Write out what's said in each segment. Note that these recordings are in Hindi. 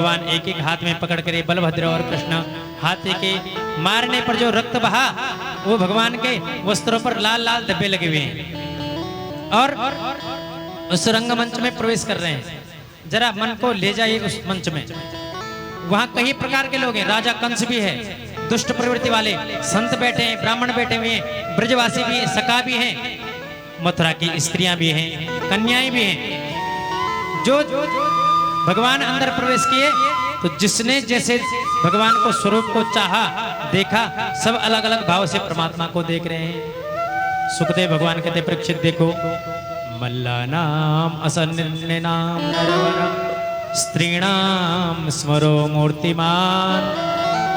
भगवान एक एक हाथ में पकड़ कर बलभद्र और कृष्ण हाथी के मारने पर जो रक्त बहा वो भगवान के वस्त्रों पर लाल लाल धब्बे लगे हुए हैं और उस रंगमंच में प्रवेश कर रहे हैं। जरा मन को ले जाइए उस मंच में। वहां कई प्रकार के लोग हैं। राजा कंस भी है, दुष्ट प्रवृत्ति वाले संत बैठे हैं, ब्राह्मण बैठे हुए हैं, ब्रजवासी भी हैं, सखा भी हैं, मथुरा की स्त्रियां भी हैं, कन्याएं भी हैं। जो भगवान अंदर प्रवेश किए तो जिसने जैसे भगवान को स्वरूप को चाहा देखा, सब अलग अलग भाव से परमात्मा को देख रहे हैं। सुखदेव भगवान कहते परीक्षित देखो, मल्लानाम असन्निनाम नरवरम स्त्रीणाम स्मरो मूर्तिमान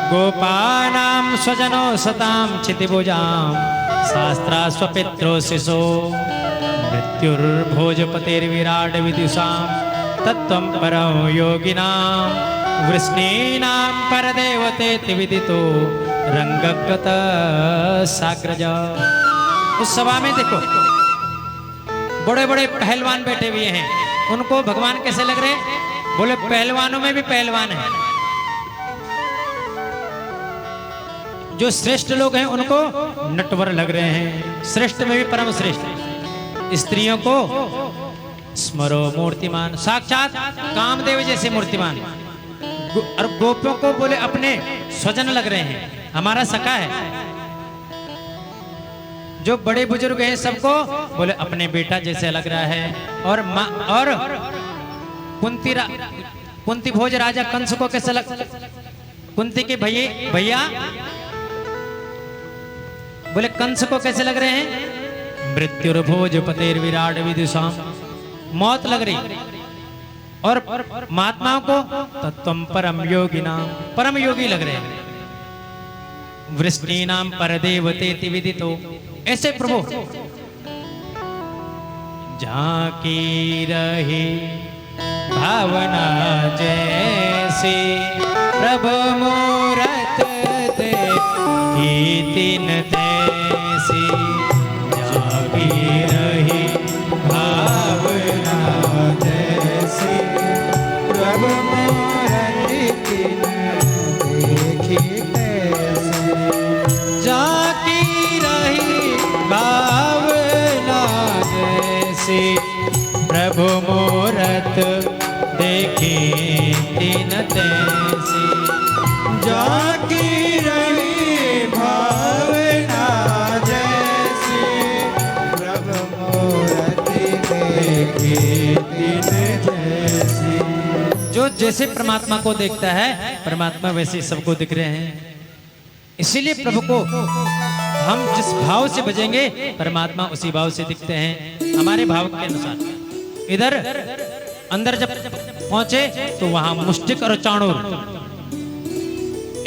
गोपानाम स्वजनो सताम क्षितिभुजाम शास्त्रा स्वपित्रो शिशो मृत्युर्भोजपतिर्विराट विदुषाम तत्त्वं परं योगिनां वृष्णीनां परदेवतेति विदितो रंगगत साग्रज। उस सभा में देखो बड़े बड़े पहलवान बैठे हुए हैं। उनको भगवान कैसे लग रहे? बोले पहलवानों में भी पहलवान है। जो श्रेष्ठ लोग हैं उनको नटवर लग रहे हैं, श्रेष्ठ में भी परम श्रेष्ठ। स्त्रियों को स्मरो मूर्तिमान, साक्षात कामदेव जैसे मूर्तिमान। और गोपियों को बोले अपने स्वजन लग रहे हैं, हमारा सखा है। जो बड़े बुजुर्ग हैं सबको बोले अपने बेटा जैसे लग रहा है। और माँ और कुंती भोज राजा कंस को कैसे लग, कुंती के भैया बोले कंस को कैसे लग रहे हैं? मृत्युर्भोज पतेर विराट विदुषाम, मौत लग रही। और महात्माओं को तत्त्वं परम योगिनाम, परम योगी लग रहे हैं। वृष्णीनाम परदेवतेति विदितो, ऐसे प्रभु झांकी रही भावना जैसे प्रभु मूरत तीन तैसी झांकी रही भावना जैसे प्रभु मूरत देखी तैसी झांकी रही भावना जैसे प्रभु मूरत देखी तीन तैसी झांकी रही भावना जैसे प्रभु मूरत देखी तीन तैसी। जो जैसे परमात्मा को देखता है परमात्मा वैसे सबको दिख रहे हैं। इसीलिए प्रभु को हम जिस भाव से भजेंगे परमात्मा उसी भाव से दिखते हैं, हमारे भाव के अनुसार। इधर अंदर जब पहुंचे तो वहां मुष्टिक और चाणूर,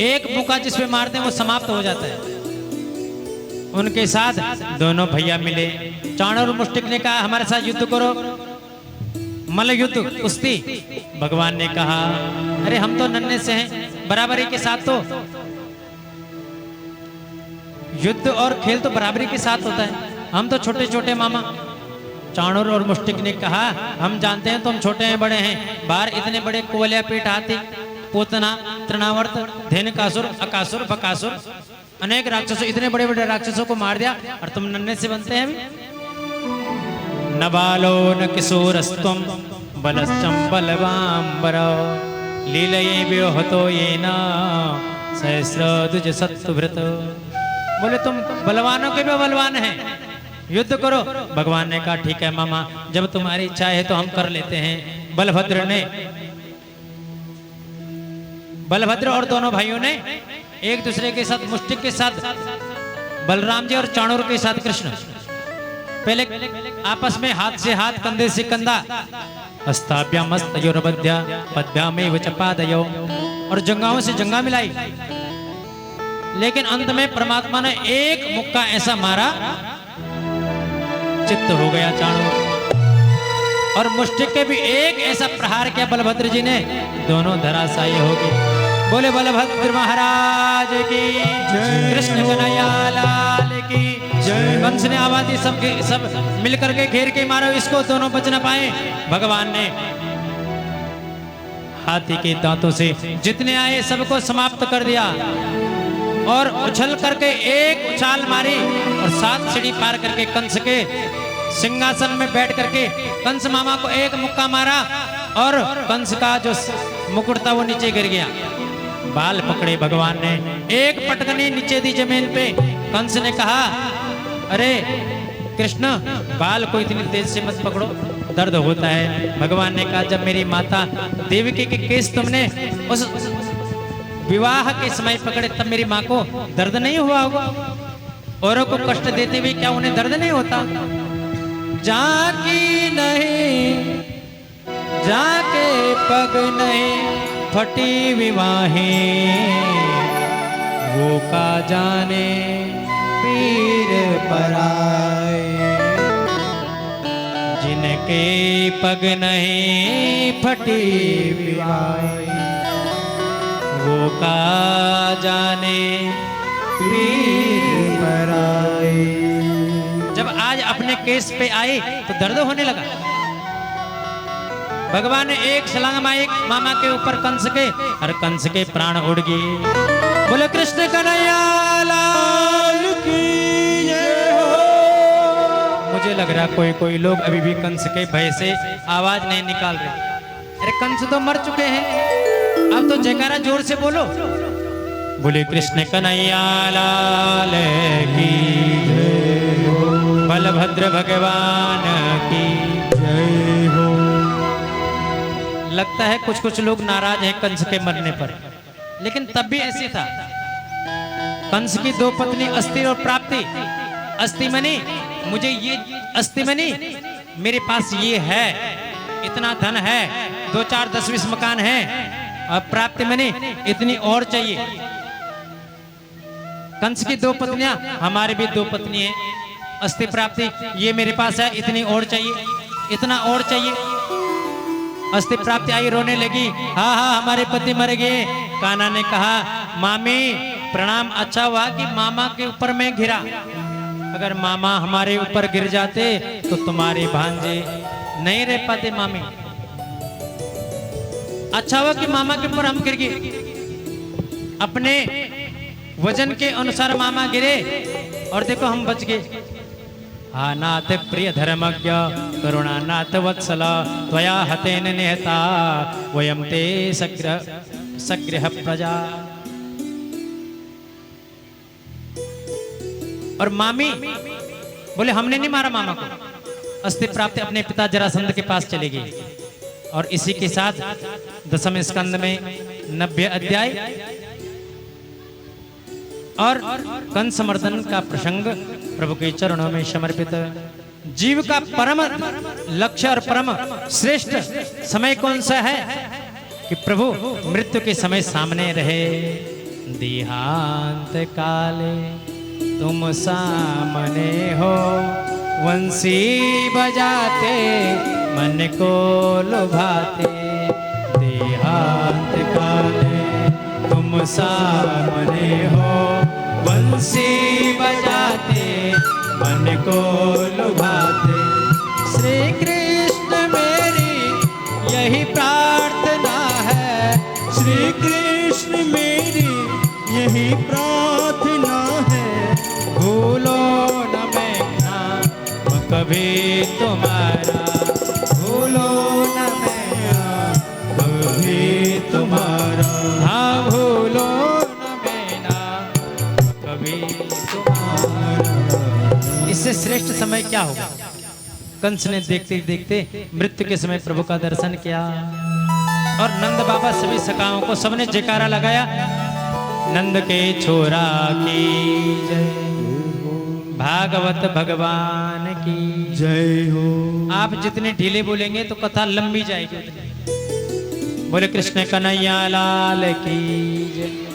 एक मुक्का जिसमें मारते हैं वो समाप्त हो जाता है। उनके साथ दोनों भैया मिले। चाणूर और मुष्टिक ने कहा हमारे साथ युद्ध करो, मल्ल युद्ध कुश्ती। भगवान ने कहा अरे हम तो नन्हे से हैं, बराबरी के साथ तो युद्ध और खेल तो बराबरी के साथ होता है, हम तो छोटे छोटे मामा। चाणूर और मुष्टिक ने कहा हम जानते हैं तुम छोटे हैं बड़े हैं, बाहर इतने बड़े कोवलिया पीठ हाथी पूतना तृणावर्त धेनुकासुर अकासुर बकासुर अनेक राक्षसों, इतने बड़े बड़े राक्षसों को मार दिया और तुम नन्हे से बनते हैं अभी। न बालो न किशोरस्त्वं बलश्चं बलवाम्बर लीलये व्योहतो येन सहस्रद्विज सत्तुभृत। बोले तुम बलवानों के भी बलवान हैं, युद्ध करो। भगवान ने कहा ठीक है मामा, जब तुम्हारी इच्छा है तो हम कर लेते हैं। बलभद्र और दोनों भाइयों ने एक दूसरे के साथ, मुष्टिक के साथ बलराम जी और चाणूर के साथ कृष्ण, पहले आपस में हाथ से हाथ, कंधे से कंधा, हस्ताभ्याम हस्तयोर्बध्या पद्भ्यामेव च पादयो, और जंघाओं से जंघा मिलाई। लेकिन अंत में परमात्मा ने एक मुक्का ऐसा मारा, चित्त हो गया चाणूर। और मुष्टिक के भी एक ऐसा प्रहार किया बलभद्र जी ने, दोनों धराशायी हो गए। बोले बलभद्र महाराज की कृष्ण कन्हैया लाल की जय। कंस ने आवाज दी, सब मिलकर के घेर के मारो इसको, दोनों बच न पाए। भगवान ने हाथी के दांतों से जितने आए सबको समाप्त कर दिया और उछल करके एक उछाल मारी और 7 सीढ़ी पार करके कंस के सिंहासन में बैठ करके कंस मामा को एक मुक्का मारा और कंस का जो मुकुट था वो नीचे गिर गया। बाल पकड़े भगवान ने, एक पटकनी नीचे दी जमीन पे। कंस ने कहा, अरे कृष्ण, बाल को इतनी तेज से मत पकड़ो, दर्द होता है। भगवान ने कहा, जब मेरी माता देवकी के केस तुमने उस विवाह के समय पकड़े तब मेरी माँ को दर्द नहीं हुआ होगा। औरों को कष्ट देते हुए क्या उन्हें दर्द नहीं होता? जाकी नहीं जाके पग नहीं फटी विवाहें, वो का जाने पीर पराए। जिनके पग नहीं फटी विवाहें, वो का जाने पीर पराए। जब आज अपने केस पे आए तो दर्द होने लगा। भगवान ने एक छलांग मारी मामा के ऊपर कंस के, और कंस के प्राण उड़ गए। बोले कृष्ण कन्हैया लाल की जय हो। मुझे लग रहा कोई लोग अभी भी कंस के भय से आवाज नहीं निकाल रहे। अरे कंस तो मर चुके हैं, अब तो जयकारा जोर से बोलो। बोले कृष्ण कन्हैया लाल की जय हो, बलभद्र भगवान की जय हो। लगता है कुछ लोग नाराज हैं कंस के मरने पर, लेकिन तब भी ऐसे था। कंस की 2 पत्नी अस्ति और प्राप्ति। अस्तिमणि, मुझे ये अस्तिमणि मेरे पास ये है, इतना धन है, 2-4 10-20 मकान है, और प्राप्ति मणि इतनी और चाहिए। कंस की 2 पत्नियां, हमारे भी 2 पत्नी हैं। अस्ति प्राप्ति, ये मेरे पास है, इतनी और चाहिए, इतना और चाहिए। अस्ति प्राप्ति आई, रोने लगी, हाँ हाँ हमारे पति मर गए। कान्हा ने कहा, मामी प्रणाम, अच्छा हुआ कि मामा के ऊपर मैं गिरा, अगर मामा हमारे ऊपर गिर जाते तो तुम्हारे भांजे नहीं रह पाते। मामी अच्छा हुआ कि मामा के ऊपर हम गिर गए। अपने वजन के अनुसार मामा गिरे और देखो हम बच गए। हा नाथ प्रिय धर्मज्ञ करुणा नाथ वत्सल त्वया हतेन निहता वयम ते सग्रह प्रजा। और मामी बोले हमने नहीं मारा मामा को। अस्ति प्राप्ति अपने पिता जरासंध के पास चले गई। और इसी के साथ 10वें स्कंद में 90 अध्याय और कंस मर्दन का प्रसंग प्रभु के चरणों में समर्पित। जीव का परम लक्ष्य और परम श्रेष्ठ समय कौन सा है कि प्रभु मृत्यु के समय सामने रहे। देहांत काले तुम सामने हो, वंशी बजाते मन को लुभाते। देहांत काले तुम सामने हो, वंशी बजाते मन को लुभाते। श्री कृष्ण मेरी यही प्रार्थना है, श्री कृष्ण मेरी यही प्रार्थना है। भूलो न मैं कभी तुम्हारा, भूलो न मैं कभी तुम्हारा। हाँ भूलो न मैं कभी तुम्हारा। इससे श्रेष्ठ समय क्या होगा? कंस ने देखते देखते मृत्यु के समय प्रभु का दर्शन किया और नंद बाबा सभी सखाओं को सबने जयकारा लगाया। नंद के छोरा की जय, भागवत भगवान की जय हो। आप जितने ढीले बोलेंगे तो कथा लंबी जाएगी। बोले कृष्ण कन्हैया लाल की जय।